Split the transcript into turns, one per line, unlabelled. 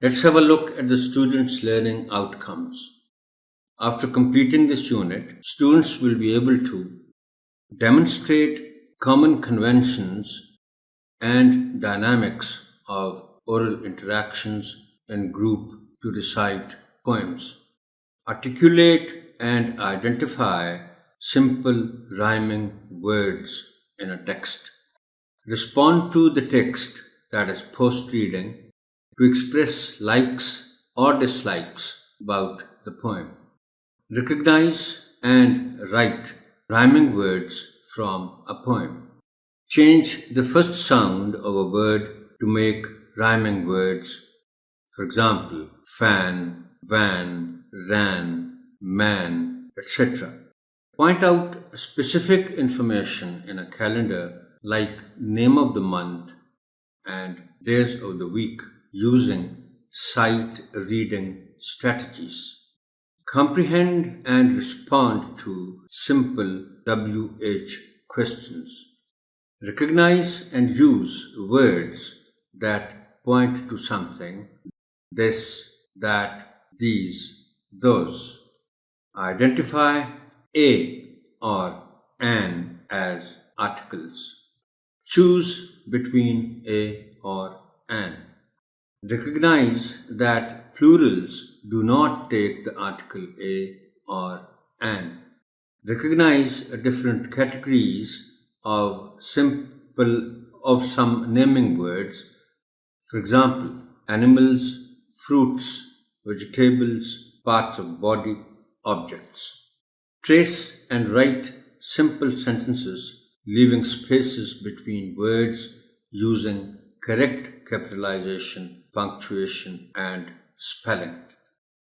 Let's have a look at the students' learning outcomes. After completing this unit, students will be able to demonstrate common conventions and dynamics of oral interactions in group to recite poems, articulate and identify simple rhyming words in a text, respond to the text, that is post-reading, to express likes or dislikes about the poem, recognize and write rhyming words from a poem, change the first sound of a word to make rhyming words. For example, fan, van, ran, man, etc. Point out specific information in a calendar like name of the month and days of the week using sight reading strategies. Comprehend and respond to simple WH questions. Recognize and use words that point to something, this, that, these, those. Identify a or an as articles. Choose between a or an. Recognize that plurals do not take the article a or an. Recognize different categories of some naming words. For example, animals, fruits, vegetables, parts of body, objects. Trace and write simple sentences, leaving spaces between words using correct capitalization, punctuation, and spelling.